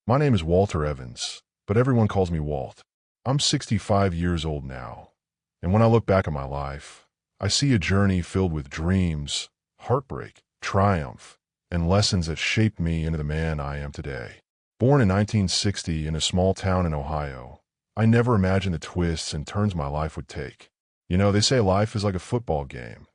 My name is Walter Evans, but everyone calls me Walt. I'm 65 years old now, and when I look back at my life, I see a journey filled with dreams, heartbreak, triumph, and lessons that shaped me into the man I am today. Born in 1960 in a small town in Ohio, I never imagined the twists and turns my life would take. You know, they say life is like a football game.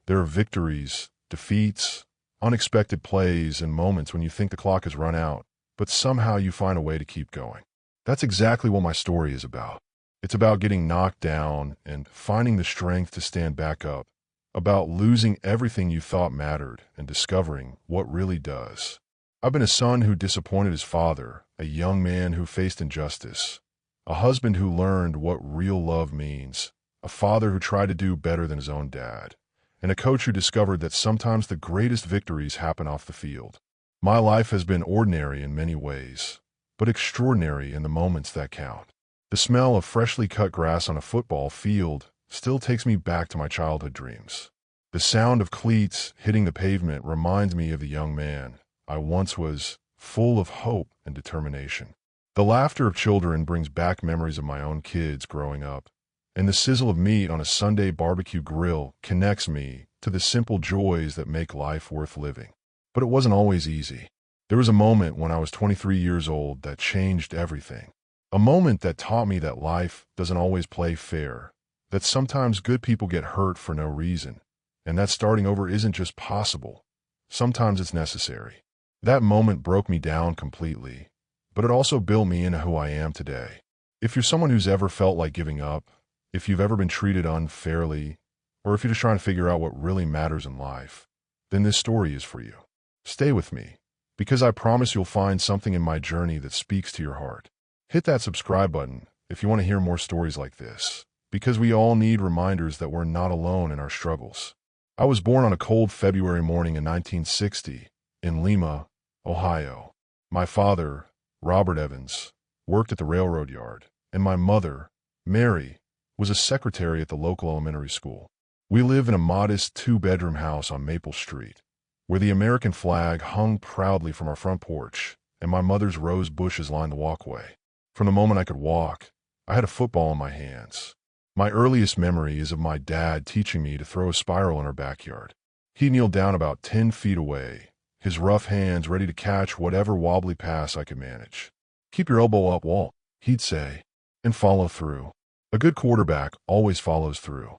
There are victories, defeats, unexpected plays, and moments when you think the clock has run out, but somehow you find a way to keep going. That's exactly what my story is about. It's about getting knocked down and finding the strength to stand back up, about losing everything you thought mattered and discovering what really does. I've been a son who disappointed his father, a young man who faced injustice, a husband who learned what real love means, a father who tried to do better than his own dad, and a coach who discovered that sometimes the greatest victories happen off the field. My life has been ordinary in many ways, but extraordinary in the moments that count. The smell of freshly cut grass on a football field still takes me back to my childhood dreams. The sound of cleats hitting the pavement reminds me of the young man I once was, full of hope and determination. The laughter of children brings back memories of my own kids growing up, and the sizzle of meat on a Sunday barbecue grill connects me to the simple joys that make life worth living. But it wasn't always easy. There was a moment when I was 23 years old that changed everything. A moment that taught me that life doesn't always play fair, that sometimes good people get hurt for no reason, and that starting over isn't just possible. Sometimes it's necessary. That moment broke me down completely, but it also built me into who I am today. If you're someone who's ever felt like giving up, if you've ever been treated unfairly, or if you're just trying to figure out what really matters in life, then this story is for you. Stay with me, because I promise you'll find something in my journey that speaks to your heart. Hit that subscribe button if you want to hear more stories like this, because we all need reminders that we're not alone in our struggles. I was born on a cold February morning in 1960 in Lima, Ohio. My father, Robert Evans, worked at the railroad yard, and my mother, Mary, was a secretary at the local elementary school. We live in a modest two-bedroom house on Maple Street, where the American flag hung proudly from our front porch, and my mother's rose bushes lined the walkway. From the moment I could walk, I had a football in my hands. My earliest memory is of my dad teaching me to throw a spiral in our backyard. He kneeled down about 10 feet away, his rough hands ready to catch whatever wobbly pass I could manage. "Keep your elbow up, Walt," he'd say, "and follow through." A good quarterback always follows through.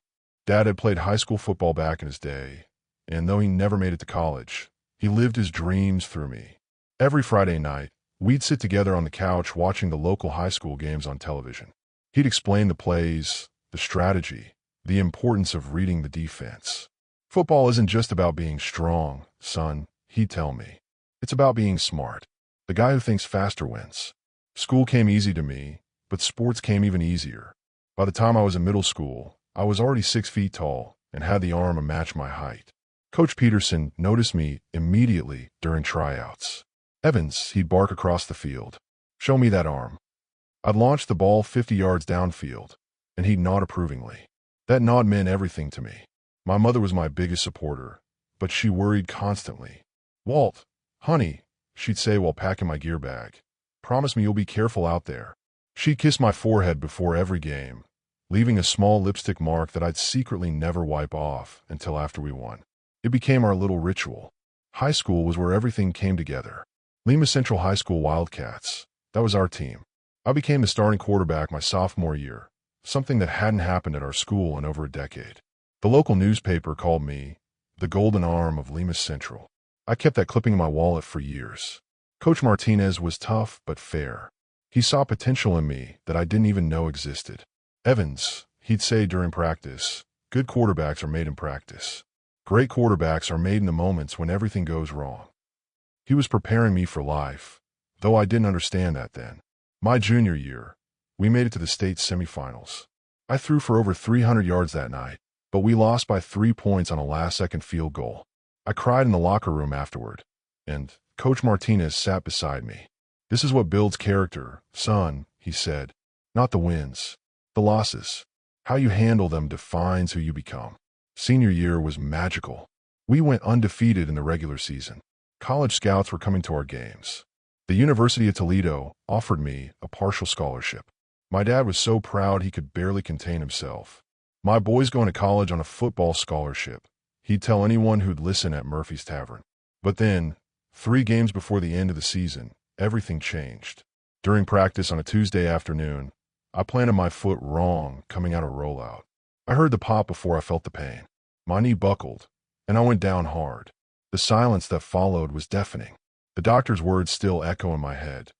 Dad had played high school football back in his day, and though he never made it to college, he lived his dreams through me. Every Friday night, we'd sit together on the couch watching the local high school games on television. He'd explain the plays, the strategy, the importance of reading the defense. "Football isn't just about being strong, son," he'd tell me. "It's about being smart. The guy who thinks faster wins." School came easy to me, but sports came even easier. By the time I was in middle school, I was already 6 feet tall and had the arm to match my height. Coach Peterson noticed me immediately during tryouts. "Evans," he'd bark across the field. "Show me that arm." I'd launch the ball 50 yards downfield, and he'd nod approvingly. That nod meant everything to me. My mother was my biggest supporter, but she worried constantly. "Walt, honey," she'd say while packing my gear bag, "promise me you'll be careful out there." She'd kiss my forehead before every game, leaving a small lipstick mark that I'd secretly never wipe off until after we won. It became our little ritual. High school was where everything came together. Lima Central High School Wildcats, that was our team. I became the starting quarterback my sophomore year, something that hadn't happened at our school in over a decade. The local newspaper called me the Golden Arm of Lima Central. I kept that clipping in my wallet for years. Coach Martinez was tough but fair. He saw potential in me that I didn't even know existed. "Evans," he'd say during practice, "good quarterbacks are made in practice. Great quarterbacks are made in the moments when everything goes wrong." He was preparing me for life, though I didn't understand that then. My junior year, we made it to the state semifinals. I threw for over 300 yards that night, but we lost by 3 points on a last-second field goal. I cried in the locker room afterward, and Coach Martinez sat beside me. "This is what builds character, son," he said. "Not the wins, the losses. How you handle them defines who you become." Senior year was magical. We went undefeated in the regular season. College scouts were coming to our games. The University of Toledo offered me a partial scholarship. My dad was so proud he could barely contain himself. My boy's going to college on a football scholarship. He'd tell anyone who'd listen at Murphy's Tavern. But then, 3 games before the end of the season, everything changed. During practice on a Tuesday afternoon, I planted my foot wrong coming out of rollout. I heard the pop before I felt the pain. My knee buckled, and I went down hard. The silence that followed was deafening. The doctor's words still echo in my head.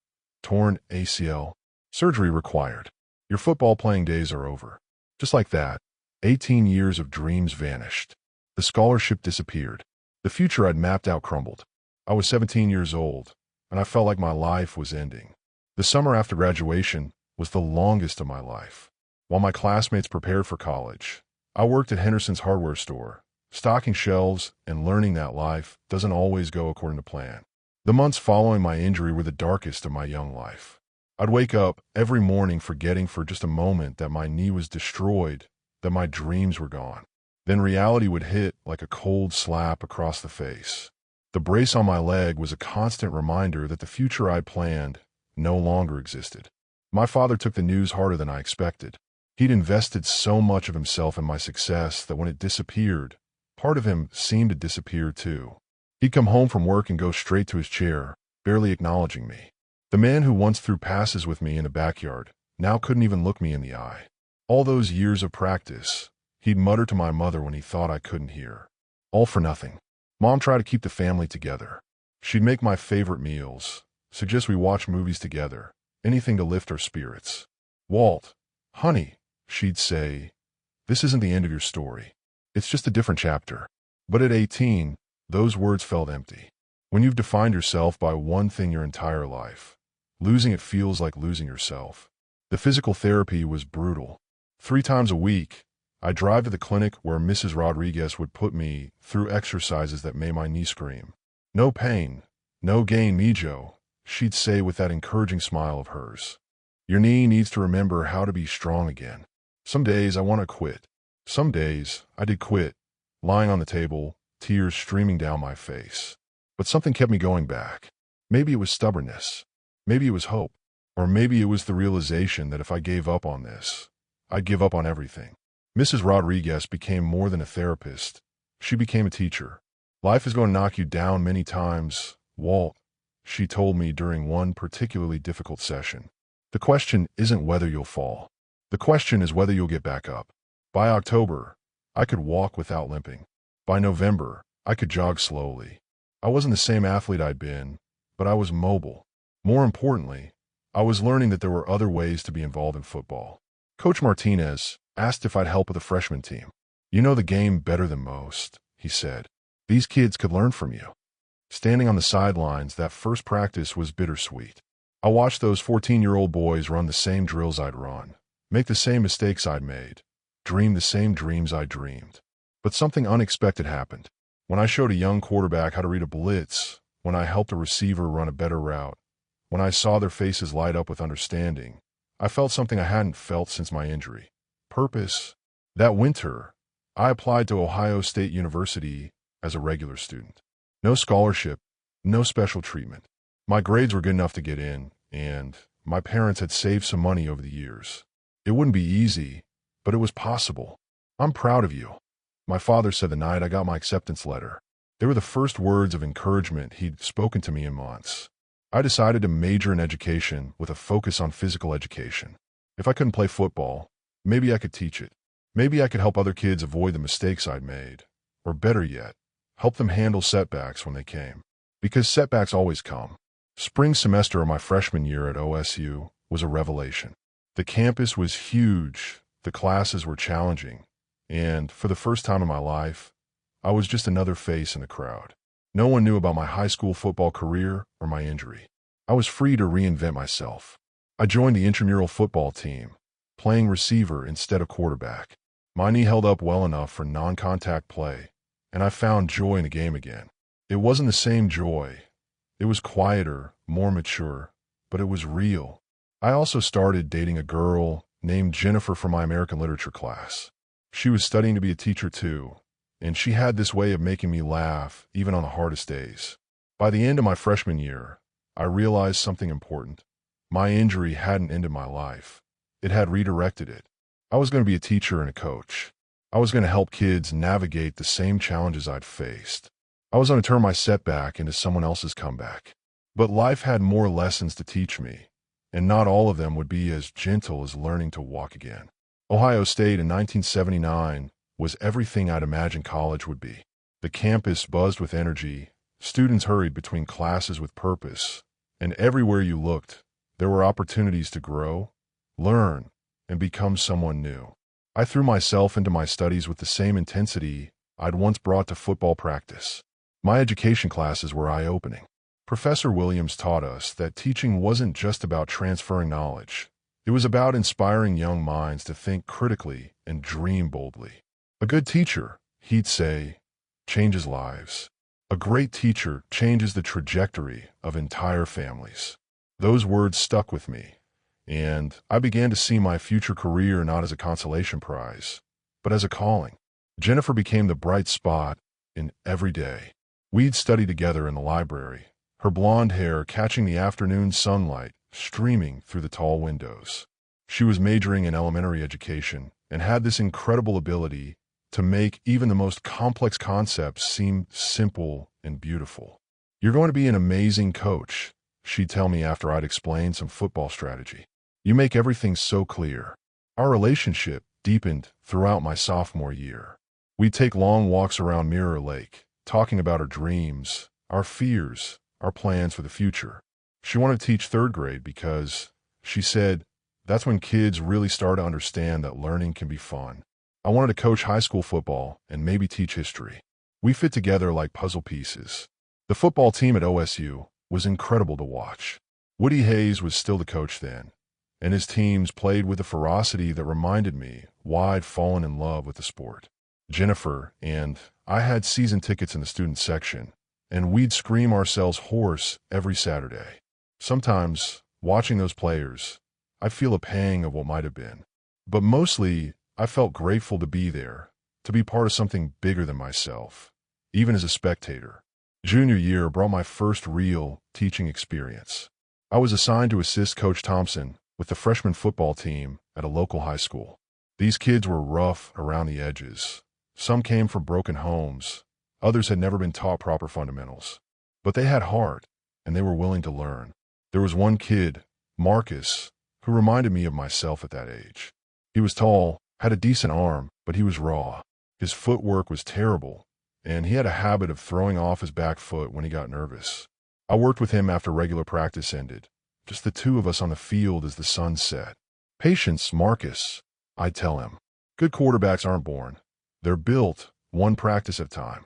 Torn ACL. Surgery required. Your football playing days are over. Just like that, 18 years of dreams vanished. The scholarship disappeared. The future I'd mapped out crumbled. I was 17 years old, and I felt like my life was ending. The summer after graduation was the longest of my life. While my classmates prepared for college, I worked at Henderson's hardware store, stocking shelves and learning that life doesn't always go according to plan. The months following my injury were the darkest of my young life. I'd wake up every morning forgetting for just a moment that my knee was destroyed, that my dreams were gone. Then reality would hit like a cold slap across the face. The brace on my leg was a constant reminder that the future I'd planned no longer existed. My father took the news harder than I expected. He'd invested so much of himself in my success that when it disappeared, part of him seemed to disappear too. He'd come home from work and go straight to his chair, barely acknowledging me. The man who once threw passes with me in the backyard now couldn't even look me in the eye. All those years of practice, he'd mutter to my mother when he thought I couldn't hear. All for nothing. Mom tried to keep the family together. She'd make my favorite meals, suggest we watch movies together, anything to lift our spirits. Walt, honey, she'd say, this isn't the end of your story. It's just a different chapter. But at 18, those words felt empty. When you've defined yourself by one thing your entire life, losing it feels like losing yourself. The physical therapy was brutal. 3 times a week, I'd drive to the clinic where Mrs. Rodriguez would put me through exercises that made my knee scream. No pain, no gain, Mijo, she'd say with that encouraging smile of hers. Your knee needs to remember how to be strong again. Some days I want to quit. Some days I did quit, lying on the table, tears streaming down my face. But something kept me going back. Maybe it was stubbornness. Maybe it was hope. Or maybe it was the realization that if I gave up on this, I'd give up on everything. Mrs. Rodriguez became more than a therapist. She became a teacher. Life is going to knock you down many times, Walt, she told me during one particularly difficult session. The question isn't whether you'll fall. The question is whether you'll get back up. By October, I could walk without limping. By November, I could jog slowly. I wasn't the same athlete I'd been, but I was mobile. More importantly, I was learning that there were other ways to be involved in football. Coach Martinez asked if I'd help with the freshman team. You know the game better than most, he said. These kids could learn from you. Standing on the sidelines, that first practice was bittersweet. I watched those 14-year-old boys run the same drills I'd run, make the same mistakes I'd made, dream the same dreams I dreamed. But something unexpected happened. When I showed a young quarterback how to read a blitz, when I helped a receiver run a better route, when I saw their faces light up with understanding, I felt something I hadn't felt since my injury. Purpose. That winter, I applied to Ohio State University as a regular student. No scholarship, no special treatment. My grades were good enough to get in, and my parents had saved some money over the years. It wouldn't be easy, but it was possible. I'm proud of you, my father said the night I got my acceptance letter. They were the first words of encouragement he'd spoken to me in months. I decided to major in education with a focus on physical education. If I couldn't play football, maybe I could teach it. Maybe I could help other kids avoid the mistakes I'd made. Or better yet, help them handle setbacks when they came. Because setbacks always come. Spring semester of my freshman year at OSU was a revelation. The campus was huge, the classes were challenging, and for the first time in my life, I was just another face in the crowd. No one knew about my high school football career or my injury. I was free to reinvent myself. I joined the intramural football team, playing receiver instead of quarterback. My knee held up well enough for non-contact play, and I found joy in the game again. It wasn't the same joy. It was quieter, more mature, but it was real. I also started dating a girl named Jennifer from my American literature class. She was studying to be a teacher too, and she had this way of making me laugh even on the hardest days. By the end of my freshman year, I realized something important. My injury hadn't ended my life. It had redirected it. I was going to be a teacher and a coach. I was going to help kids navigate the same challenges I'd faced. I was going to turn my setback into someone else's comeback. But life had more lessons to teach me, and not all of them would be as gentle as learning to walk again. Ohio State in 1979 was everything I'd imagined college would be. The campus buzzed with energy, students hurried between classes with purpose, and everywhere you looked, there were opportunities to grow, learn, and become someone new. I threw myself into my studies with the same intensity I'd once brought to football practice. My education classes were eye-opening. Professor Williams taught us that teaching wasn't just about transferring knowledge. It was about inspiring young minds to think critically and dream boldly. A good teacher, he'd say, changes lives. A great teacher changes the trajectory of entire families. Those words stuck with me, and I began to see my future career not as a consolation prize, but as a calling. Jennifer became the bright spot in every day. We'd study together in the library, her blonde hair catching the afternoon sunlight streaming through the tall windows. She was majoring in elementary education and had this incredible ability to make even the most complex concepts seem simple and beautiful. "You're going to be an amazing coach," she'd tell me after I'd explained some football strategy. "You make everything so clear." Our relationship deepened throughout my sophomore year. We'd take long walks around Mirror Lake, talking about our dreams, our fears, our plans for the future. She wanted to teach third grade because, she said, that's when kids really start to understand that learning can be fun. I wanted to coach high school football and maybe teach history. We fit together like puzzle pieces. The football team at OSU was incredible to watch. Woody Hayes was still the coach then, and his teams played with a ferocity that reminded me why I'd fallen in love with the sport. Jennifer and I had season tickets in the student section, and we'd scream ourselves hoarse every Saturday. Sometimes, watching those players, I feel a pang of what might have been. But mostly, I felt grateful to be there, to be part of something bigger than myself, even as a spectator. Junior year brought my first real teaching experience. I was assigned to assist Coach Thompson with the freshman football team at a local high school. These kids were rough around the edges. Some came from broken homes. Others had never been taught proper fundamentals. But they had heart, and they were willing to learn. There was one kid, Marcus, who reminded me of myself at that age. He was tall, had a decent arm, but he was raw. His footwork was terrible, and he had a habit of throwing off his back foot when he got nervous. I worked with him after regular practice ended, just the two of us on the field as the sun set. "Patience, Marcus," I'd tell him. "Good quarterbacks aren't born. They're built, one practice at a time."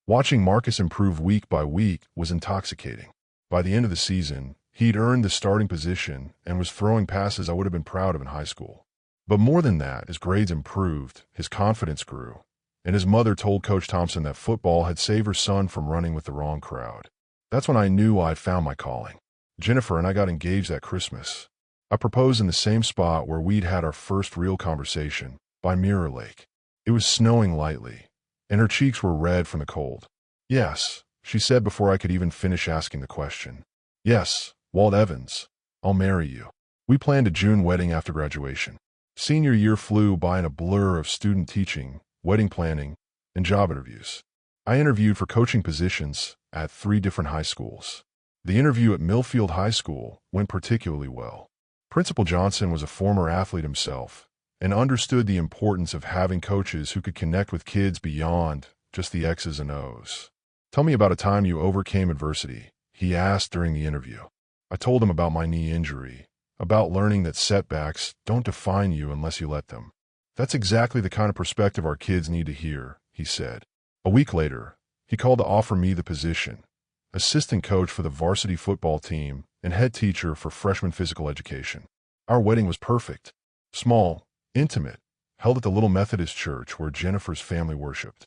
Watching Marcus improve week by week was intoxicating. By the end of the season, he'd earned the starting position and was throwing passes I would have been proud of in high school. But more than that, his grades improved, his confidence grew, and his mother told Coach Thompson that football had saved her son from running with the wrong crowd. That's when I knew I'd found my calling. Jennifer and I got engaged that Christmas. I proposed in the same spot where we'd had our first real conversation, by Mirror Lake. It was snowing lightly, and her cheeks were red from the cold. "Yes," she said before I could even finish asking the question. "Yes, Walt Evans, I'll marry you." We planned a June wedding after graduation. Senior year flew by in a blur of student teaching, wedding planning, and job interviews. I interviewed for coaching positions at 3 different high schools. The interview at Millfield High School went particularly well. Principal Johnson was a former athlete himself and understood the importance of having coaches who could connect with kids beyond just the X's and O's. "Tell me about a time you overcame adversity," he asked during the interview. I told him about my knee injury, about learning that setbacks don't define you unless you let them. "That's exactly the kind of perspective our kids need to hear," he said. A week later, he called to offer me the position, assistant coach for the varsity football team and head teacher for freshman physical education. Our wedding was perfect, small, intimate, held at the little Methodist church where Jennifer's family worshiped.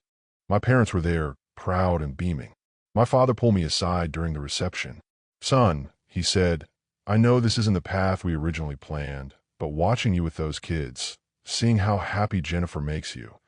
My parents were there, proud and beaming. My father pulled me aside during the reception. "Son," he said, "I know this isn't the path we originally planned, but watching you with those kids, seeing how happy Jennifer makes you,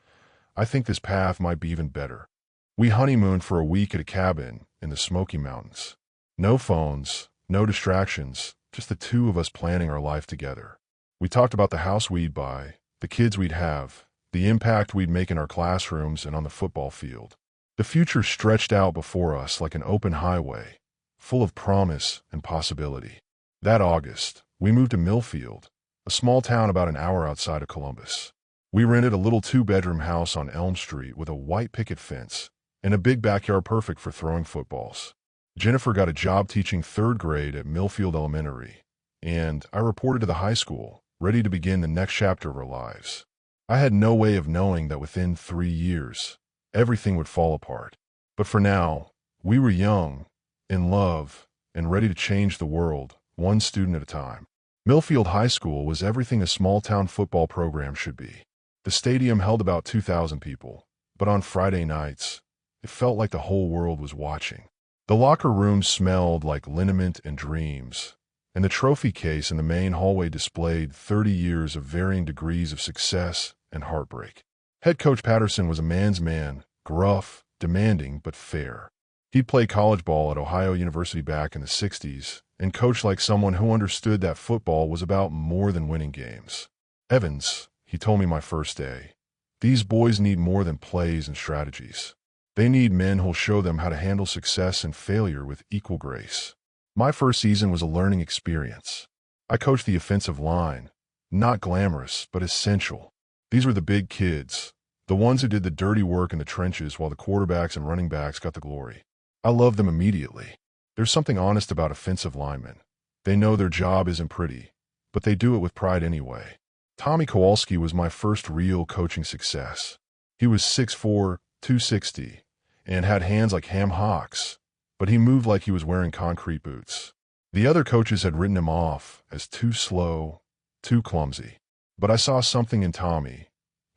I think this path might be even better." We honeymooned for a week at a cabin in the Smoky Mountains. No phones, No distractions, just the two of us planning our life together. We talked about the house we'd buy, the kids we'd have, the impact we'd make in our classrooms and on the football field. The future stretched out before us like an open highway, full of promise and possibility. That August, we moved to Millfield, a small town about an hour outside of Columbus. We rented a little two-bedroom house on Elm Street with a white picket fence and a big backyard perfect for throwing footballs. Jennifer got a job teaching third grade at Millfield Elementary, and I reported to the high school, ready to begin the next chapter of our lives. I had no way of knowing that within 3 years, everything would fall apart. But for now, we were young, in love, and ready to change the world, one student at a time. Millfield High School was everything a small-town football program should be. The stadium held about 2,000 people, but on Friday nights, it felt like the whole world was watching. The locker rooms smelled like liniment and dreams, and the trophy case in the main hallway displayed 30 years of varying degrees of success and heartbreak. Head coach Patterson was a man's man, gruff, demanding, but fair. He'd played college ball at Ohio University back in the 60s and coached like someone who understood that football was about more than winning games. Evans, he told me my first day, these boys need more than plays and strategies. They need men who'll show them how to handle success and failure with equal grace. My first season was a learning experience. I coached the offensive line, not glamorous, but essential. These were the big kids, the ones who did the dirty work in the trenches while the quarterbacks and running backs got the glory. I loved them immediately. There's something honest about offensive linemen. They know their job isn't pretty, but they do it with pride anyway. Tommy Kowalski was my first real coaching success. He was 6'4", 260, and had hands like ham hocks, but he moved like he was wearing concrete boots. The other coaches had written him off as too slow, too clumsy. But I saw something in Tommy,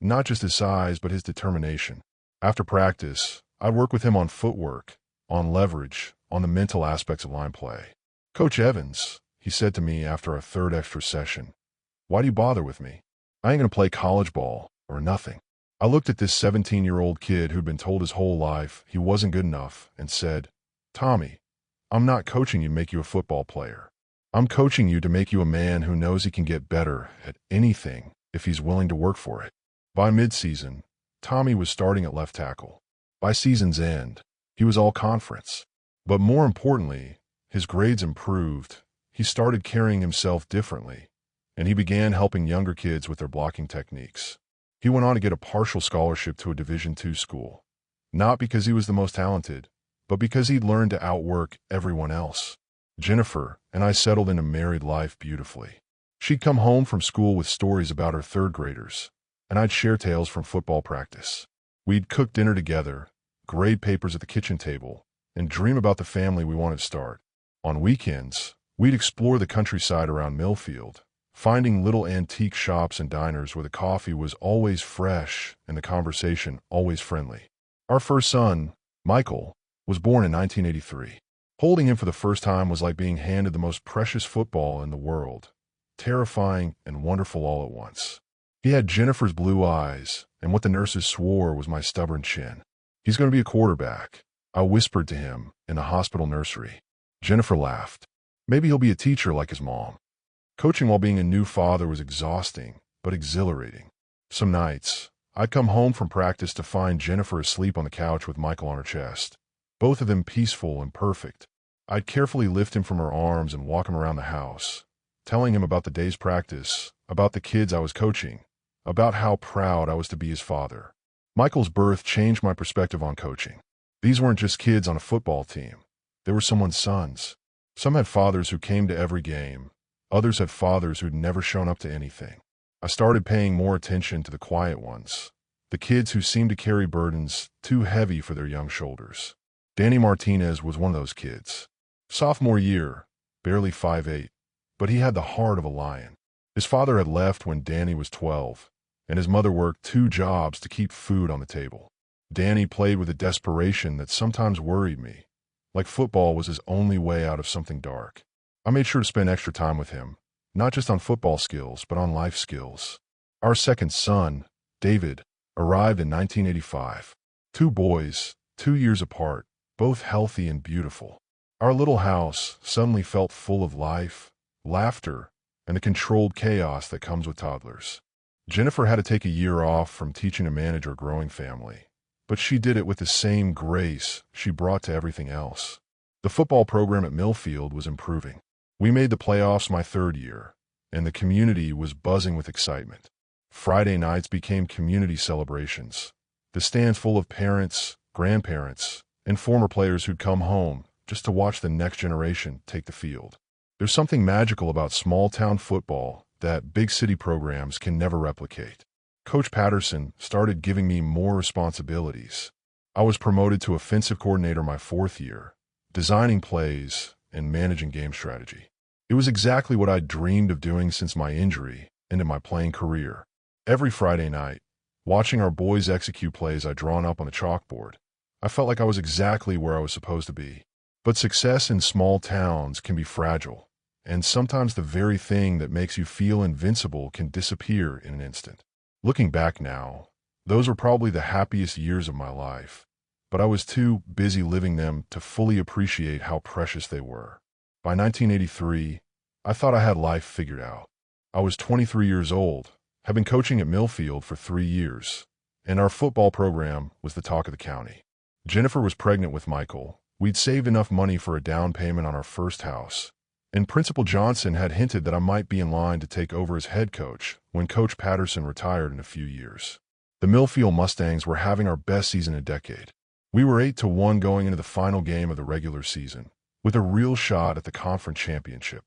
not just his size, but his determination. After practice, I'd work with him on footwork, on leverage, on the mental aspects of line play. "Coach Evans," he said to me after our third extra session, "why do you bother with me? I ain't gonna play college ball or nothing." I looked at this 17-year-old kid who'd been told his whole life he wasn't good enough and said, "Tommy, I'm not coaching you to make you a football player. I'm coaching you to make you a man who knows he can get better at anything if he's willing to work for it." By midseason, Tommy was starting at left tackle. By season's end, he was all conference. But more importantly, his grades improved, he started carrying himself differently, and he began helping younger kids with their blocking techniques. He went on to get a partial scholarship to a Division II school, not because he was the most talented, but because he'd learned to outwork everyone else. Jennifer and I settled into married life beautifully. She'd come home from school with stories about her third graders, and I'd share tales from football practice. We'd cook dinner together, grade papers at the kitchen table, and dream about the family we wanted to start. On weekends, we'd explore the countryside around Millfield, finding little antique shops and diners where the coffee was always fresh and the conversation always friendly. Our first son, Michael, was born in 1983. Holding him for the first time was like being handed the most precious football in the world, terrifying and wonderful all at once. He had Jennifer's blue eyes and what the nurses swore was my stubborn chin. "He's going to be a quarterback," I whispered to him in the hospital nursery. Jennifer laughed. "Maybe he'll be a teacher like his mom." Coaching while being a new father was exhausting, but exhilarating. Some nights, I'd come home from practice to find Jennifer asleep on the couch with Michael on her chest, both of them peaceful and perfect. I'd carefully lift him from her arms and walk him around the house, telling him about the day's practice, about the kids I was coaching, about how proud I was to be his father. Michael's birth changed my perspective on coaching. These weren't just kids on a football team. They were someone's sons. Some had fathers who came to every game. Others had fathers who'd never shown up to anything. I started paying more attention to the quiet ones, the kids who seemed to carry burdens too heavy for their young shoulders. Danny Martinez was one of those kids. Sophomore year, barely 5'8", but he had the heart of a lion. His father had left when Danny was 12, and his mother worked 2 jobs to keep food on the table. Danny played with a desperation that sometimes worried me, like football was his only way out of something dark. I made sure to spend extra time with him, not just on football skills, but on life skills. Our second son, David, arrived in 1985. 2 boys, 2 years apart, both healthy and beautiful. Our little house suddenly felt full of life, laughter, and the controlled chaos that comes with toddlers. Jennifer had to take a year off from teaching to manage our growing family, but she did it with the same grace she brought to everything else. The football program at Millfield was improving. We made the playoffs my third year, and the community was buzzing with excitement. Friday nights became community celebrations. The stands full of parents, grandparents, and former players who'd come home just to watch the next generation take the field. There's something magical about small-town football that big city programs can never replicate. Coach Patterson started giving me more responsibilities. I was promoted to offensive coordinator my fourth year, designing plays and managing game strategy. It was exactly what I'd dreamed of doing since my injury and in my playing career. Every Friday night, watching our boys execute plays I'd drawn up on the chalkboard, I felt like I was exactly where I was supposed to be. But success in small towns can be fragile, and sometimes the very thing that makes you feel invincible can disappear in an instant. Looking back now, those were probably the happiest years of my life, but I was too busy living them to fully appreciate how precious they were. By 1983, I thought I had life figured out. I was 23 years old, had been coaching at Millfield for 3 years, and our football program was the talk of the county. Jennifer was pregnant with Michael. We'd saved enough money for a down payment on our first house, and Principal Johnson had hinted that I might be in line to take over as head coach when Coach Patterson retired in a few years. The Millfield Mustangs were having our best season in a decade. We were 8-1 going into the final game of the regular season, with a real shot at the conference championship.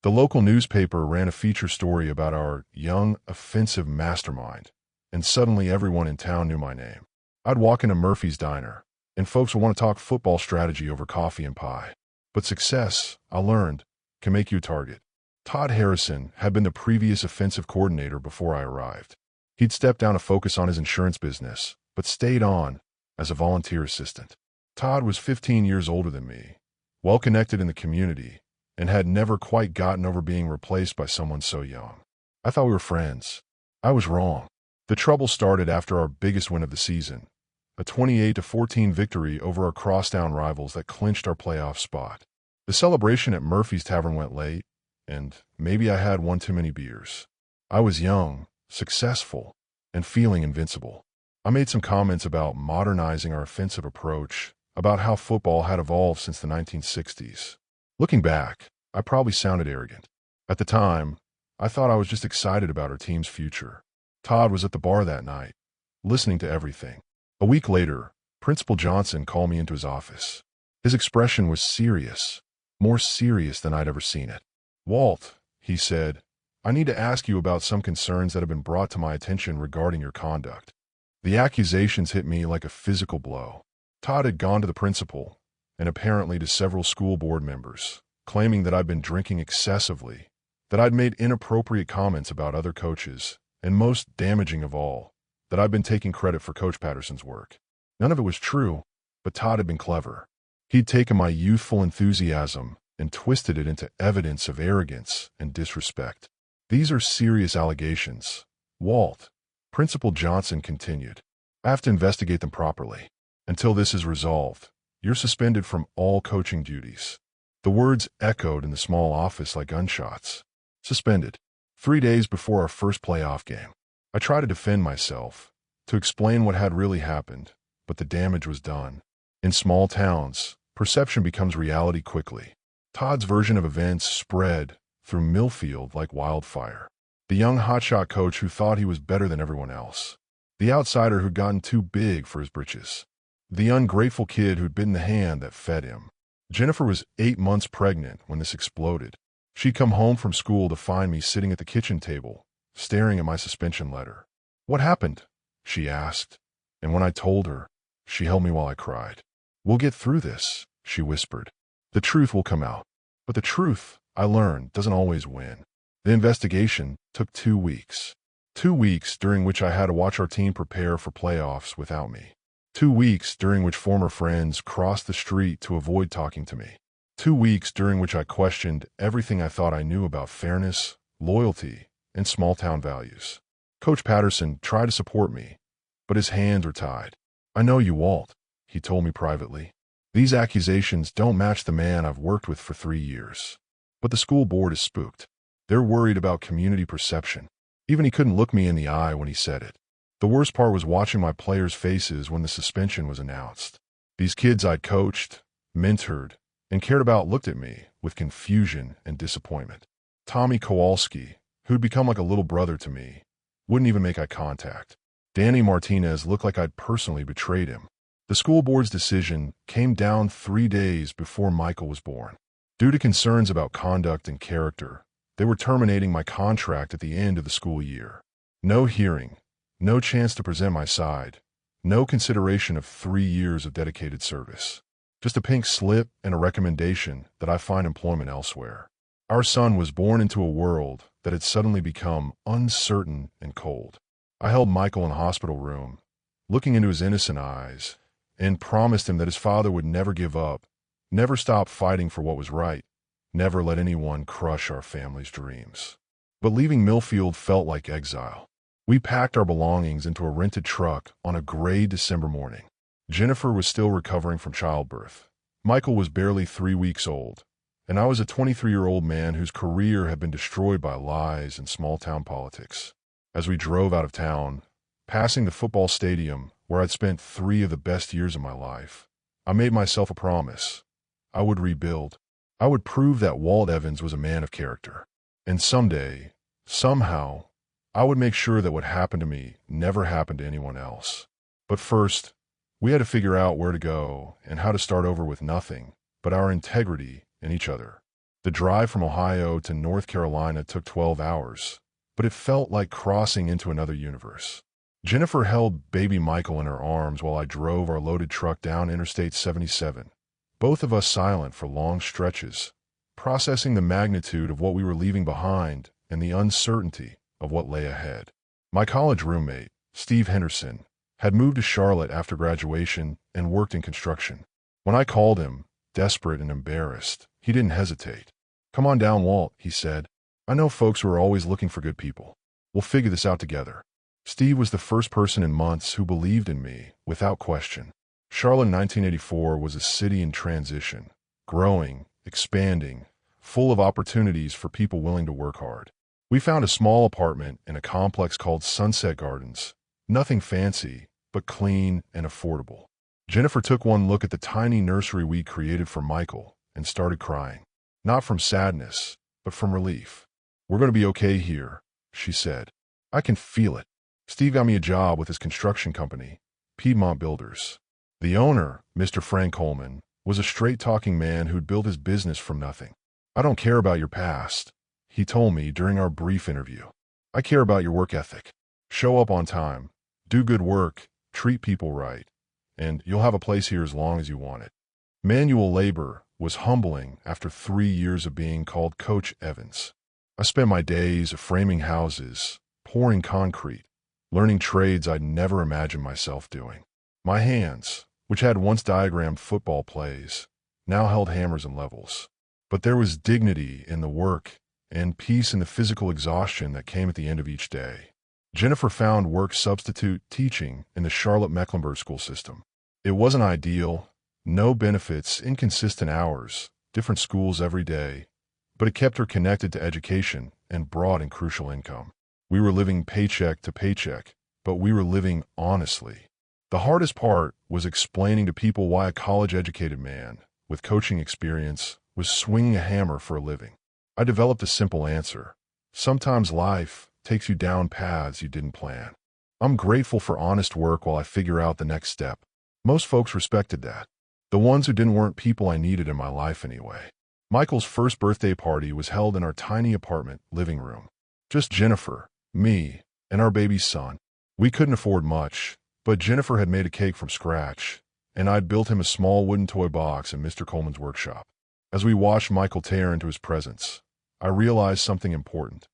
The local newspaper ran a feature story about our young, offensive mastermind, and suddenly everyone in town knew my name. I'd walk into Murphy's Diner, and folks would want to talk football strategy over coffee and pie. But success, I learned, can make you a target. Todd Harrison had been the previous offensive coordinator before I arrived. He'd stepped down to focus on his insurance business, but stayed on as a volunteer assistant. Todd was 15 years older than me, well-connected in the community, and had never quite gotten over being replaced by someone so young. I thought we were friends. I was wrong. The trouble started after our biggest win of the season, a 28-14 victory over our crosstown rivals that clinched our playoff spot. The celebration at Murphy's Tavern went late, and maybe I had one too many beers. I was young, successful, and feeling invincible. I made some comments about modernizing our offensive approach, about how football had evolved since the 1960s. Looking back, I probably sounded arrogant. At the time, I thought I was just excited about our team's future. Todd was at the bar that night, listening to everything. A week later, Principal Johnson called me into his office. His expression was serious, more serious than I'd ever seen it. "Walt," he said, "I need to ask you about some concerns that have been brought to my attention regarding your conduct." The accusations hit me like a physical blow. Todd had gone to the principal, and apparently to several school board members, claiming that I'd been drinking excessively, that I'd made inappropriate comments about other coaches, and most damaging of all, that I'd been taking credit for Coach Patterson's work. None of it was true, but Todd had been clever. He'd taken my youthful enthusiasm and twisted it into evidence of arrogance and disrespect. "These are serious allegations, Walt," Principal Johnson continued. "I have to investigate them properly. Until this is resolved, you're suspended from all coaching duties." The words echoed in the small office like gunshots. Suspended. 3 days before our first playoff game. I tried to defend myself, to explain what had really happened, but the damage was done. In small towns, perception becomes reality quickly. Todd's version of events spread through Millfield like wildfire. The young hotshot coach who thought he was better than everyone else. The outsider who'd gotten too big for his britches. The ungrateful kid who'd bitten the hand that fed him. Jennifer was 8 months pregnant when this exploded. She'd come home from school to find me sitting at the kitchen table, staring at my suspension letter. "What happened?" she asked, and when I told her, she held me while I cried. "We'll get through this," she whispered. "The truth will come out." But the truth, I learned, doesn't always win. The investigation took 2 weeks. 2 weeks during which I had to watch our team prepare for playoffs without me. 2 weeks during which former friends crossed the street to avoid talking to me. 2 weeks during which I questioned everything I thought I knew about fairness, loyalty, and small-town values. Coach Patterson tried to support me, but his hands were tied. "I know you, Walt," he told me privately. These accusations don't match the man I've worked with for 3 years. But the school board is spooked. They're worried about community perception. Even he couldn't look me in the eye when he said it. The worst part was watching my players' faces when the suspension was announced. These kids I'd coached, mentored, and cared about looked at me with confusion and disappointment. Tommy Kowalski, who'd become like a little brother to me, wouldn't even make eye contact. Danny Martinez looked like I'd personally betrayed him. The school board's decision came down 3 days before Michael was born. Due to concerns about conduct and character, they were terminating my contract at the end of the school year. No hearing, no chance to present my side, no consideration of 3 years of dedicated service. Just a pink slip and a recommendation that I find employment elsewhere. Our son was born into a world that had suddenly become uncertain and cold. I held Michael in a hospital room, looking into his innocent eyes, and promised him that his father would never give up, never stop fighting for what was right, never let anyone crush our family's dreams. But leaving Millfield felt like exile. We packed our belongings into a rented truck on a gray December morning. Jennifer was still recovering from childbirth. Michael was barely 3 weeks old, and I was a 23-year-old man whose career had been destroyed by lies and small-town politics. As we drove out of town, passing the football stadium where I'd spent 3 of the best years of my life, I made myself a promise. I would rebuild. I would prove that Walt Evans was a man of character. And someday, somehow, I would make sure that what happened to me never happened to anyone else. But first, we had to figure out where to go and how to start over with nothing but our integrity and each other. The drive from Ohio to North Carolina took 12 hours, but it felt like crossing into another universe. Jennifer held baby Michael in her arms while I drove our loaded truck down Interstate 77, both of us silent for long stretches, processing the magnitude of what we were leaving behind and the uncertainty of what lay ahead. My college roommate, Steve Henderson, had moved to Charlotte after graduation and worked in construction. When I called him, desperate and embarrassed, he didn't hesitate. "Come on down, Walt," he said. "I know folks who are always looking for good people. We'll figure this out together." Steve was the first person in months who believed in me, without question. Charlotte in 1984 was a city in transition, growing, expanding, full of opportunities for people willing to work hard. We found a small apartment in a complex called Sunset Gardens. Nothing fancy, but clean and affordable. Jennifer took one look at the tiny nursery we created for Michael and started crying. Not from sadness, but from relief. "We're going to be okay here," she said. "I can feel it." Steve got me a job with his construction company, Piedmont Builders. The owner, Mr. Frank Coleman, was a straight-talking man who'd built his business from nothing. "I don't care about your past," he told me during our brief interview. "I care about your work ethic. Show up on time, do good work, treat people right, and you'll have a place here as long as you want it." Manual labor was humbling after 3 years of being called Coach Evans. I spent my days framing houses, pouring concrete, learning trades I'd never imagined myself doing. My hands, which had once diagrammed football plays, now held hammers and levels. But there was dignity in the work and peace in the physical exhaustion that came at the end of each day. Jennifer found work substitute teaching in the Charlotte-Mecklenburg school system. It wasn't ideal, no benefits, inconsistent hours, different schools every day, but it kept her connected to education and broad and crucial income. We were living paycheck to paycheck, but we were living honestly. The hardest part was explaining to people why a college-educated man with coaching experience was swinging a hammer for a living. I developed a simple answer. Sometimes life takes you down paths you didn't plan. I'm grateful for honest work while I figure out the next step. Most folks respected that. The ones who didn't weren't people I needed in my life anyway. Michael's first birthday party was held in our tiny apartment living room. Just Jennifer, me, and our baby son. We couldn't afford much, but Jennifer had made a cake from scratch, and I'd built him a small wooden toy box in Mr. Coleman's workshop. As we watched Michael tear into his presence, I realized something important.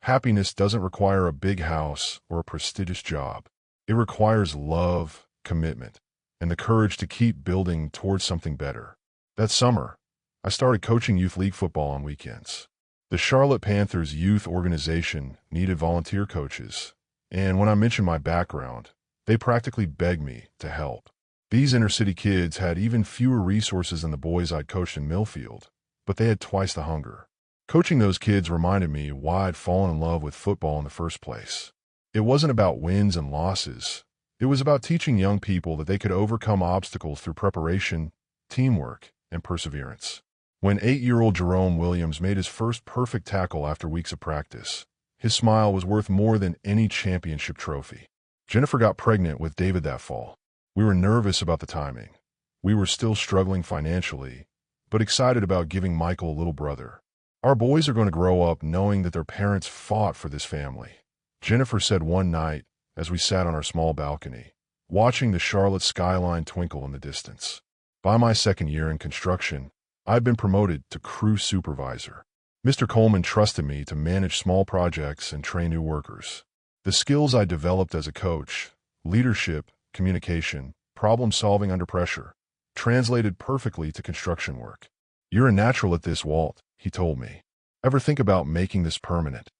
Happiness doesn't require a big house or a prestigious job. It requires love, commitment, and the courage to keep building towards something better. That summer, I started coaching youth league football on weekends. The Charlotte Panthers youth organization needed volunteer coaches, and when I mentioned my background, they practically begged me to help. These inner-city kids had even fewer resources than the boys I'd coached in Millfield, but they had twice the hunger. Coaching those kids reminded me why I'd fallen in love with football in the first place. It wasn't about wins and losses. It was about teaching young people that they could overcome obstacles through preparation, teamwork, and perseverance. When 8-year-old Jerome Williams made his first perfect tackle after weeks of practice, his smile was worth more than any championship trophy. Jennifer got pregnant with David that fall. We were nervous about the timing. We were still struggling financially, but excited about giving Michael a little brother. Our boys are going to grow up knowing that their parents fought for this family. Jennifer said one night as we sat on our small balcony, watching the Charlotte skyline twinkle in the distance. By my second year in construction, I'd been promoted to crew supervisor. Mr. Coleman trusted me to manage small projects and train new workers. The skills I developed as a coach, leadership, communication, problem-solving under pressure, translated perfectly to construction work. "You're a natural at this, Walt," he told me. "Ever think about making this permanent?"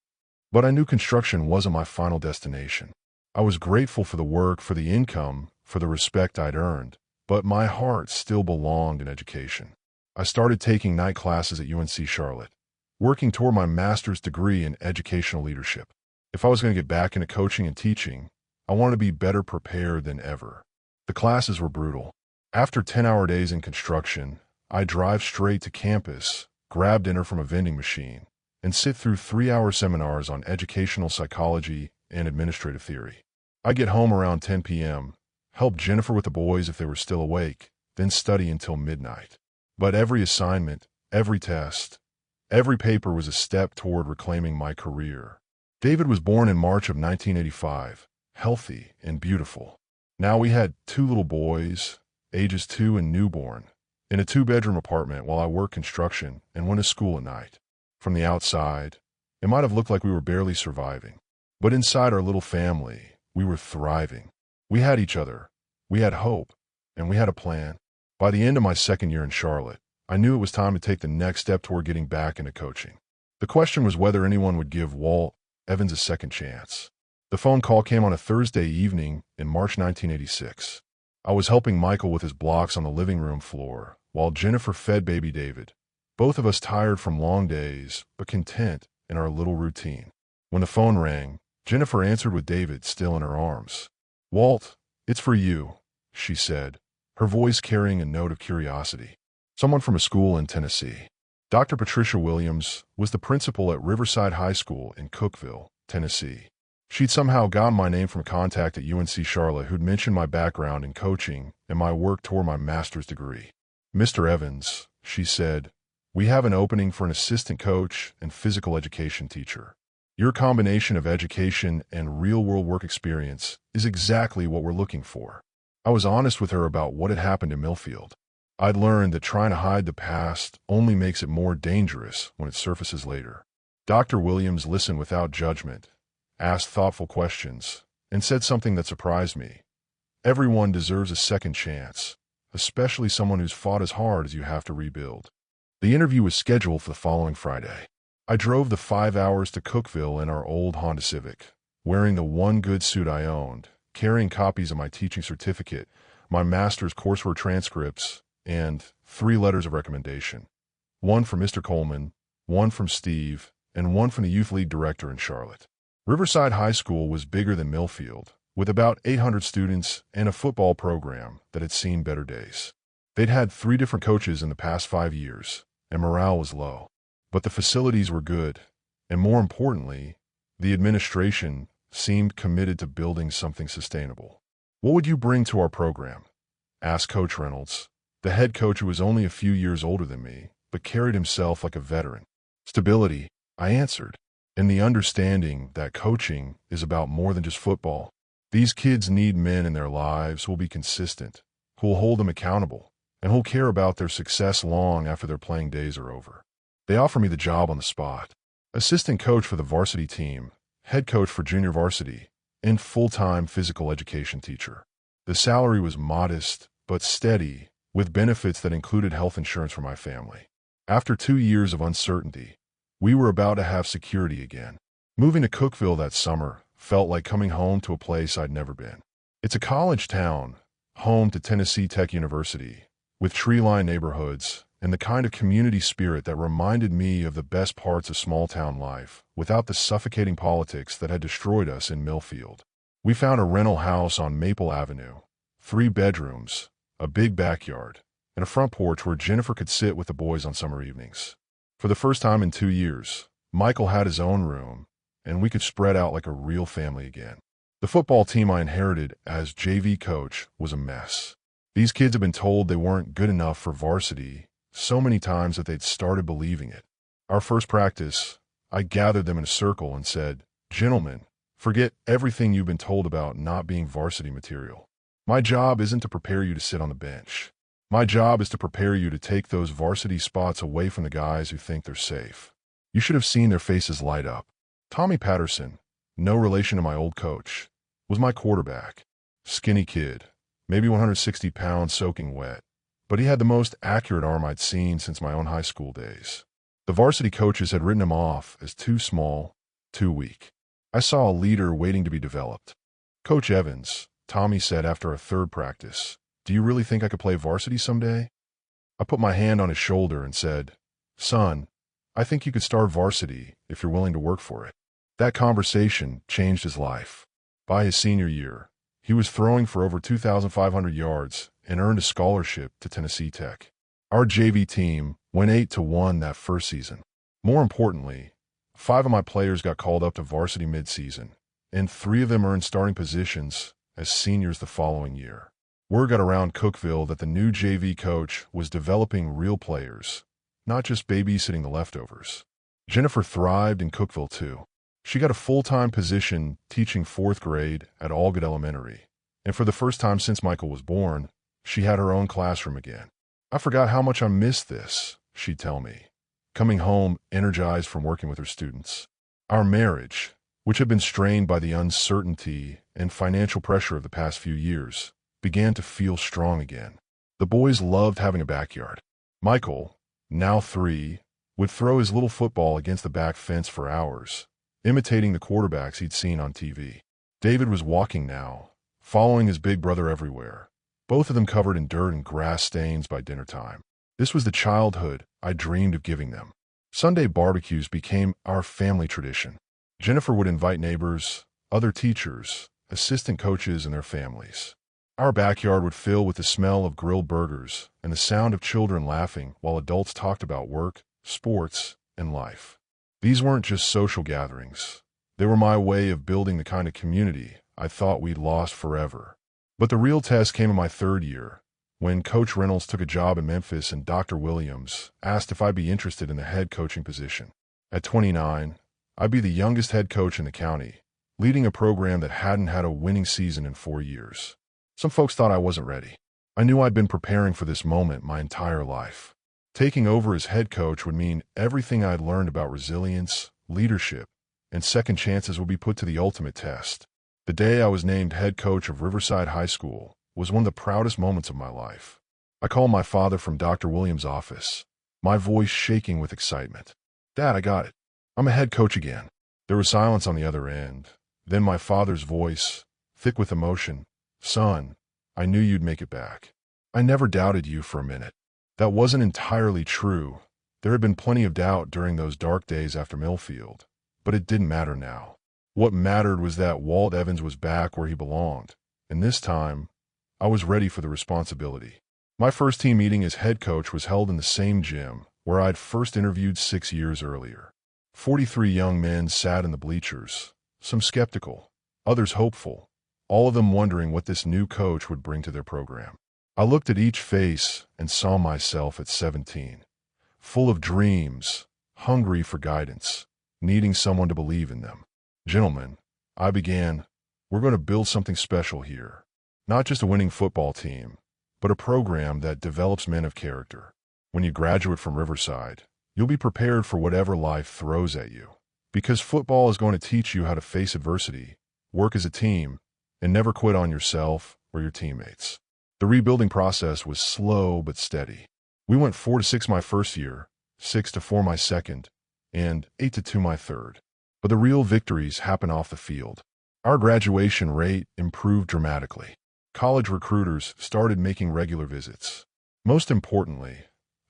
But I knew construction wasn't my final destination. I was grateful for the work, for the income, for the respect I'd earned, but my heart still belonged in education. I started taking night classes at UNC Charlotte, working toward my master's degree in educational leadership. If I was going to get back into coaching and teaching, I wanted to be better prepared than ever. The classes were brutal. After 10-hour days in construction, I'd drive straight to campus, grab dinner from a vending machine, and sit through 3-hour seminars on educational psychology and administrative theory. I'd get home around 10 p.m., help Jennifer with the boys if they were still awake, then study until midnight. But every assignment, every test, every paper was a step toward reclaiming my career. David was born in March of 1985, healthy and beautiful. Now we had 2 little boys, ages 2 and newborn, in a 2-bedroom apartment while I worked construction and went to school at night. From the outside, it might have looked like we were barely surviving. But inside our little family, we were thriving. We had each other, we had hope, and we had a plan. By the end of my second year in Charlotte, I knew it was time to take the next step toward getting back into coaching. The question was whether anyone would give Walt Evans a second chance. The phone call came on a Thursday evening in March 1986. I was helping Michael with his blocks on the living room floor, while Jennifer fed baby David. Both of us tired from long days, but content in our little routine. When the phone rang, Jennifer answered with David still in her arms. "Walt, it's for you," she said, her voice carrying a note of curiosity. "Someone from a school in Tennessee." Dr. Patricia Williams was the principal at Riverside High School in Cookeville, Tennessee. She'd somehow gotten my name from a contact at UNC Charlotte who'd mentioned my background in coaching and my work toward my master's degree. "Mr. Evans," she said, "we have an opening for an assistant coach and physical education teacher. Your combination of education and real-world work experience is exactly what we're looking for." I was honest with her about what had happened in Millfield. I'd learned that trying to hide the past only makes it more dangerous when it surfaces later. Dr. Williams listened without judgment, asked thoughtful questions, and said something that surprised me. Everyone deserves a second chance, especially someone who's fought as hard as you have to rebuild. The interview was scheduled for the following Friday. I drove the 5 hours to Cookeville in our old Honda Civic, wearing the one good suit I owned, carrying copies of my teaching certificate, my master's coursework transcripts, and 3 letters of recommendation. One from Mr. Coleman, one from Steve, and one from the youth league director in Charlotte. Riverside High School was bigger than Millfield, with about 800 students and a football program that had seen better days. They'd had 3 different coaches in the past 5 years, and morale was low. But the facilities were good, and more importantly, the administration seemed committed to building something sustainable. "What would you bring to our program?" asked Coach Reynolds, the head coach who was only a few years older than me, but carried himself like a veteran. "Stability," I answered, "and the understanding that coaching is about more than just football. These kids need men in their lives who will be consistent, who will hold them accountable, and who will care about their success long after their playing days are over." They offered me the job on the spot. Assistant coach for the varsity team, head coach for junior varsity, and full-time physical education teacher. The salary was modest, but steady, with benefits that included health insurance for my family. After 2 years of uncertainty, we were about to have security again. Moving to Cookeville that summer felt like coming home to a place I'd never been. It's a college town, home to Tennessee Tech University, with tree-lined neighborhoods and the kind of community spirit that reminded me of the best parts of small-town life, without the suffocating politics that had destroyed us in Millfield. We found a rental house on Maple Avenue, 3 bedrooms, a big backyard, and a front porch where Jennifer could sit with the boys on summer evenings. For the first time in 2 years, Michael had his own room, and we could spread out like a real family again. The football team I inherited as JV coach was a mess. These kids had been told they weren't good enough for varsity so many times that they'd started believing it. Our first practice, I gathered them in a circle and said, "Gentlemen, forget everything you've been told about not being varsity material. My job isn't to prepare you to sit on the bench. My job is to prepare you to take those varsity spots away from the guys who think they're safe." You should have seen their faces light up. Tommy Patterson, no relation to my old coach, was my quarterback. Skinny kid, maybe 160 pounds soaking wet, but he had the most accurate arm I'd seen since my own high school days. The varsity coaches had written him off as too small, too weak. I saw a leader waiting to be developed. "Coach Evans," Tommy said after a third practice, "do you really think I could play varsity someday?" I put my hand on his shoulder and said, "Son, I think you could start varsity if you're willing to work for it." That conversation changed his life. By his senior year, he was throwing for over 2,500 yards and earned a scholarship to Tennessee Tech. Our JV team went 8-1 that first season. More importantly, 5 of my players got called up to varsity midseason, and 3 of them earned starting positions as seniors the following year. Word got around Cookeville that the new JV coach was developing real players, not just babysitting the leftovers. Jennifer thrived in Cookeville too. She got a full-time position teaching 4th grade at Allgood Elementary, and for the first time since Michael was born, she had her own classroom again. "I forgot how much I missed this," she'd tell me, coming home energized from working with her students. Our marriage, which had been strained by the uncertainty and financial pressure of the past few years, began to feel strong again. The boys loved having a backyard. Michael, now 3, would throw his little football against the back fence for hours, imitating the quarterbacks he'd seen on TV. David was walking now, following his big brother everywhere, both of them covered in dirt and grass stains by dinner time. This was the childhood I dreamed of giving them. Sunday barbecues became our family tradition. Jennifer would invite neighbors, other teachers, assistant coaches, and their families. Our backyard would fill with the smell of grilled burgers and the sound of children laughing while adults talked about work, sports, and life. These weren't just social gatherings. They were my way of building the kind of community I thought we'd lost forever. But the real test came in my 3rd year, when Coach Reynolds took a job in Memphis and Dr. Williams asked if I'd be interested in the head coaching position. At 29, I'd be the youngest head coach in the county, leading a program that hadn't had a winning season in 4 years. Some folks thought I wasn't ready. I knew I'd been preparing for this moment my entire life. Taking over as head coach would mean everything I'd learned about resilience, leadership, and second chances would be put to the ultimate test. The day I was named head coach of Riverside High School was one of the proudest moments of my life. I called my father from Dr. Williams' office, my voice shaking with excitement. "Dad, I got it. I'm a head coach again." There was silence on the other end. Then my father's voice, thick with emotion, "Son, I knew you'd make it back. I never doubted you for a minute." That wasn't entirely true. There had been plenty of doubt during those dark days after Millfield, but it didn't matter now. What mattered was that Walt Evans was back where he belonged, and this time, I was ready for the responsibility. My first team meeting as head coach was held in the same gym where I'd first interviewed 6 years earlier. 43 young men sat in the bleachers, some skeptical, others hopeful, all of them wondering what this new coach would bring to their program. I looked at each face and saw myself at 17, full of dreams, hungry for guidance, needing someone to believe in them. "Gentlemen," I began, "we're going to build something special here. Not just a winning football team, but a program that develops men of character. When you graduate from Riverside, you'll be prepared for whatever life throws at you. Because football is going to teach you how to face adversity, work as a team, and never quit on yourself or your teammates." The rebuilding process was slow but steady. We went 4-6 my first year, 6-4 my second, and 8-2 my third. But the real victories happened off the field. Our graduation rate improved dramatically. College recruiters started making regular visits. Most importantly,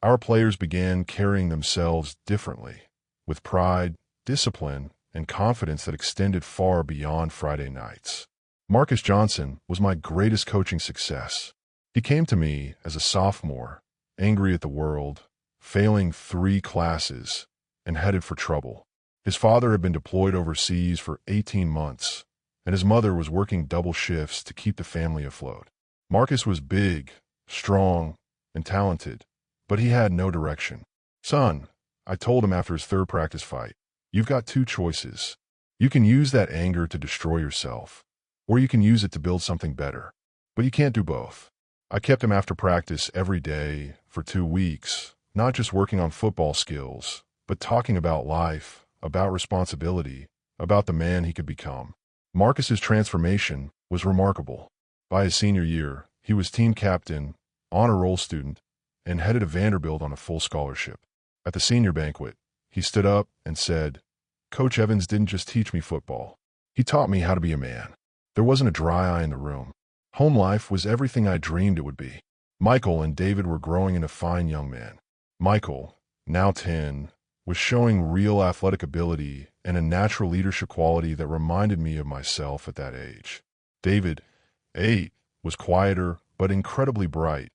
our players began carrying themselves differently, with pride, discipline, and confidence that extended far beyond Friday nights. Marcus Johnson was my greatest coaching success. He came to me as a sophomore, angry at the world, failing 3 classes, and headed for trouble. His father had been deployed overseas for 18 months, and his mother was working double shifts to keep the family afloat. Marcus was big, strong, and talented, but he had no direction. "Son," I told him after his 3rd practice fight, "you've got 2 choices. You can use that anger to destroy yourself, or you can use it to build something better. But you can't do both." I kept him after practice every day for 2 weeks, not just working on football skills, but talking about life, about responsibility, about the man he could become. Marcus's transformation was remarkable. By his senior year, he was team captain, honor roll student, and headed to Vanderbilt on a full scholarship. At the senior banquet, he stood up and said, "Coach Evans didn't just teach me football. He taught me how to be a man." There wasn't a dry eye in the room. Home life was everything I dreamed it would be. Michael and David were growing into fine young men. Michael, now 10, was showing real athletic ability and a natural leadership quality that reminded me of myself at that age. David, 8, was quieter but incredibly bright,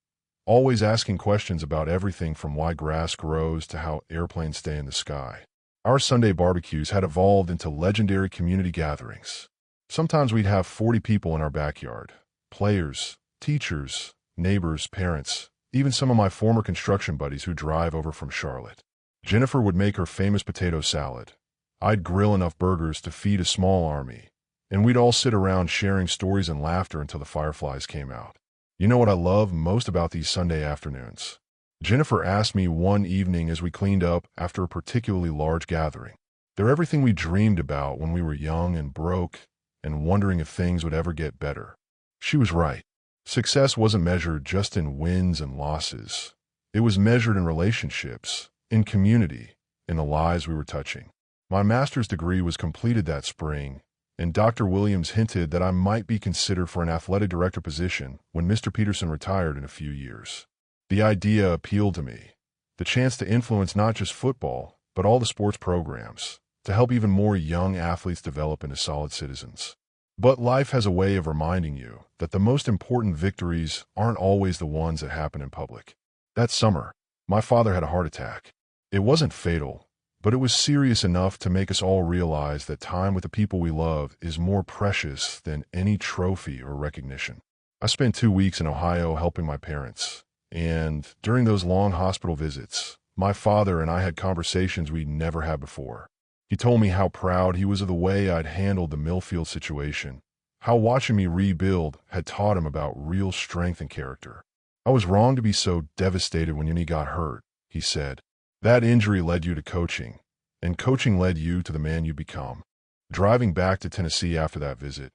always asking questions about everything from why grass grows to how airplanes stay in the sky. Our Sunday barbecues had evolved into legendary community gatherings. Sometimes we'd have 40 people in our backyard. Players, teachers, neighbors, parents, even some of my former construction buddies who drive over from Charlotte. Jennifer would make her famous potato salad. I'd grill enough burgers to feed a small army, and we'd all sit around sharing stories and laughter until the fireflies came out. You know what I love most about these Sunday afternoons? Jennifer asked me one evening as we cleaned up after a particularly large gathering. They're everything we dreamed about when we were young and broke and wondering if things would ever get better. She was right. Success wasn't measured just in wins and losses. It was measured in relationships, in community, in the lives we were touching. My master's degree was completed that spring, and Dr. Williams hinted that I might be considered for an athletic director position when Mr. Peterson retired in a few years. The idea appealed to me, the chance to influence not just football, but all the sports programs, to help even more young athletes develop into solid citizens. But life has a way of reminding you that the most important victories aren't always the ones that happen in public. That summer, my father had a heart attack. It wasn't fatal, but it was serious enough to make us all realize that time with the people we love is more precious than any trophy or recognition. I spent 2 weeks in Ohio helping my parents, and during those long hospital visits, my father and I had conversations we'd never had before. He told me how proud he was of the way I'd handled the Millfield situation, how watching me rebuild had taught him about real strength and character. "I was wrong to be so devastated when he got hurt," he said. "That injury led you to coaching, and coaching led you to the man you become." Driving back to Tennessee after that visit,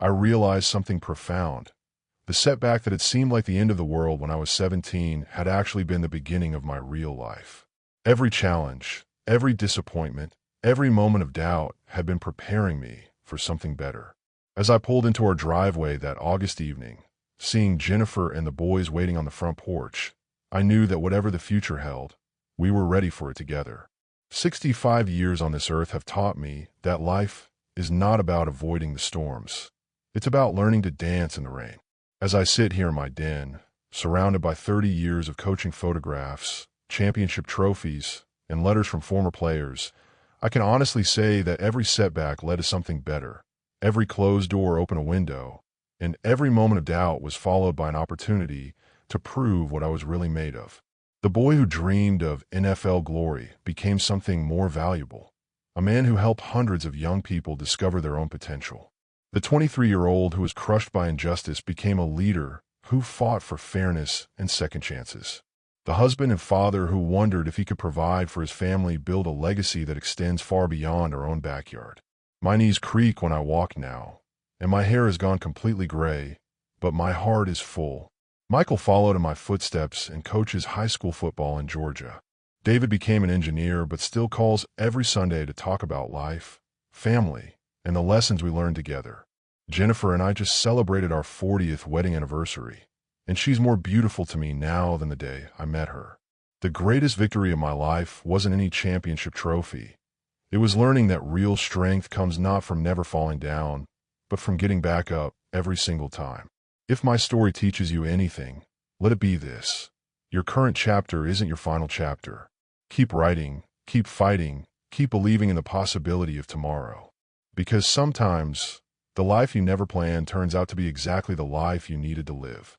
I realized something profound. The setback that had seemed like the end of the world when I was 17 had actually been the beginning of my real life. Every challenge, every disappointment, every moment of doubt had been preparing me for something better. As I pulled into our driveway that August evening, seeing Jennifer and the boys waiting on the front porch, I knew that whatever the future held, we were ready for it together. 65 years on this earth have taught me that life is not about avoiding the storms. It's about learning to dance in the rain. As I sit here in my den, surrounded by 30 years of coaching photographs, championship trophies, and letters from former players, I can honestly say that every setback led to something better. Every closed door opened a window, and every moment of doubt was followed by an opportunity to prove what I was really made of. The boy who dreamed of NFL glory became something more valuable, a man who helped hundreds of young people discover their own potential. The 23-year-old who was crushed by injustice became a leader who fought for fairness and second chances. The husband and father who wondered if he could provide for his family built a legacy that extends far beyond our own backyard. My knees creak when I walk now, and my hair has gone completely gray, but my heart is full. Michael followed in my footsteps and coaches high school football in Georgia. David became an engineer but still calls every Sunday to talk about life, family, and the lessons we learned together. Jennifer and I just celebrated our 40th wedding anniversary, and she's more beautiful to me now than the day I met her. The greatest victory of my life wasn't any championship trophy. It was learning that real strength comes not from never falling down, but from getting back up every single time. If my story teaches you anything, let it be this. Your current chapter isn't your final chapter. Keep writing, keep fighting, keep believing in the possibility of tomorrow. Because sometimes, the life you never planned turns out to be exactly the life you needed to live.